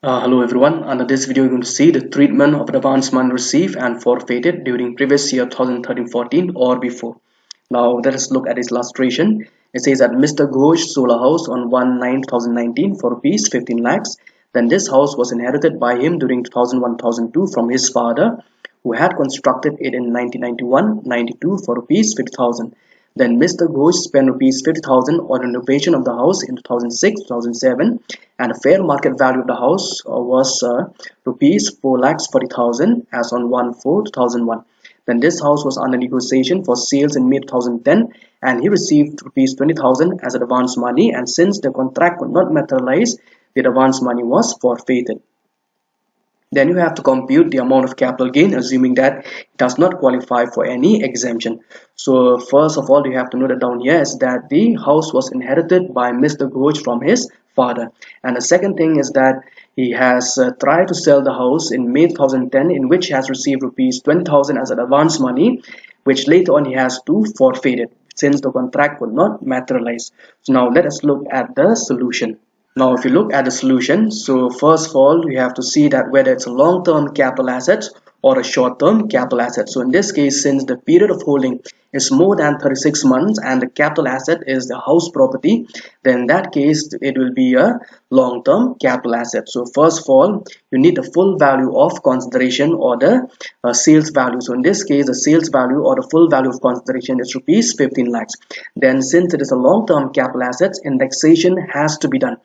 Hello everyone. Under this video, you're going to see the treatment of advance money received and forfeited during previous year 2013-14 or before. Now let us look at this illustration. It says that Mr. Ghosh sold a house on 1/9/2019 for rupees 15 lakhs. Then this house was inherited by him during 2001-2002 from his father, who had constructed it in 1991-92 for rupees 50,000. Then Mr. Ghosh spent rupees 50,000 on renovation of the house in 2006-2007, and the fair market value of the house was rupees 4,40,000 as on 1/4/2001. Then this house was under negotiation for sales in May 2010, and he received rupees 20,000 as advance money, and since the contract could not materialize, the advance money was forfeited. Then you have to compute the amount of capital gain, assuming that it does not qualify for any exemption. So first of all, you have to note it down here is that the house was inherited by Mr. Ghosh from his father. And the second thing is that he has tried to sell the house in May 2010, in which he has received rupees 20,000 as an advance money, which later on he has to forfeit it since the contract would not materialize. So now let us look at the solution. Now, if you look at the solution, so first of all, you have to see that whether it's a long-term capital asset or a short-term capital asset. So in this case, since the period of holding is more than 36 months and the capital asset is the house property, then in that case, it will be a long-term capital asset. So first of all, you need the full value of consideration or the sales value. So in this case, the sales value or the full value of consideration is rupees 15 lakhs. Then since it is a long-term capital assets, indexation has to be done.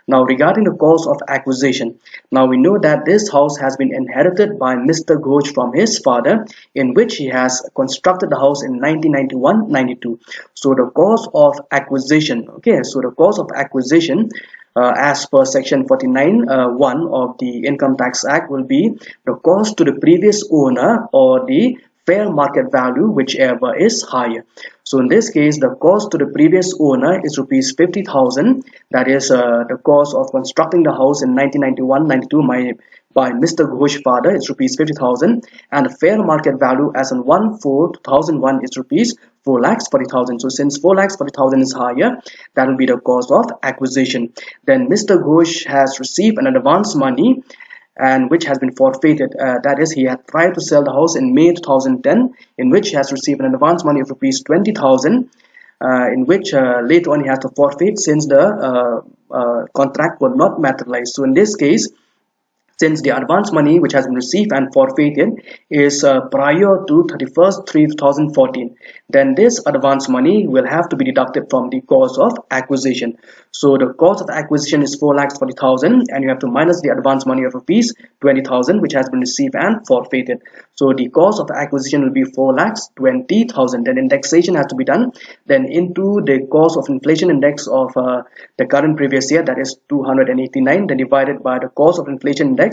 Now regarding the cost of acquisition, now we know that this house has been inherited by Mr. Ghosh from his father, in which he has constructed the house in 1991-92. So the cost of acquisition, so the cost of acquisition as per section 49(1) of the Income Tax Act will be the cost to the previous owner or the fair market value, whichever is higher. So in this case, the cost to the previous owner is rupees 50,000. That is the cost of constructing the house in 1991-92 by Mr. Ghosh's father is rupees 50,000, and the fair market value as on 1/4/2001 is rupees 4,40,000. So since 4,40,000 is higher, that will be the cost of acquisition. Then Mr. Ghosh has received an advance money and which has been forfeited. That is, he had tried to sell the house in May 2010, in which he has received an advance money of rupees 20,000, in which later on he has to forfeit since the contract will not materialize. So in this case, since the advance money which has been received and forfeited is prior to 31st/3/2014, then this advance money will have to be deducted from the cost of acquisition. So the cost of acquisition is 4,40,000, and you have to minus the advance money of rupees 20,000 which has been received and forfeited. So the cost of acquisition will be 4,20,000. Then indexation has to be done. Then into the cost of inflation index of the current previous year, that is 289, then divided by the cost of inflation index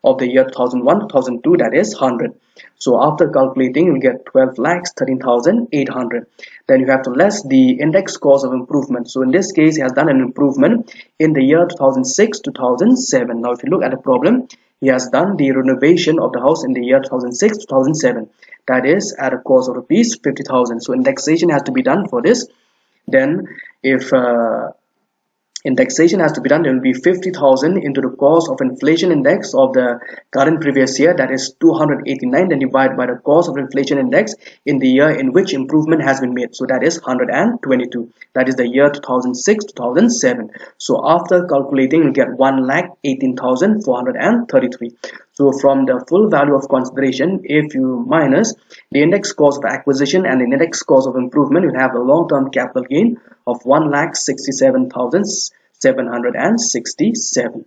of the year 2001-2002, that is 100. So after calculating, you will get 12,13,800. Then you have to less the index cost of improvement. So in this case, he has done an improvement in the year 2006-2007. Now if you look at the problem, he has done the renovation of the house in the year 2006-2007. That is at a cost of rupees 50,000. So indexation has to be done for this. Then if indexation has to be done, there will be 50,000 into the cost of inflation index of the current previous year, that is 289, then divided by the cost of inflation index in the year in which improvement has been made, so that is 122. That is the year 2006-2007. So after calculating, you get 1,18,433. So from the full value of consideration, if you minus the index cost of acquisition and the index cost of improvement, you have a long-term capital gain of 1,67,767.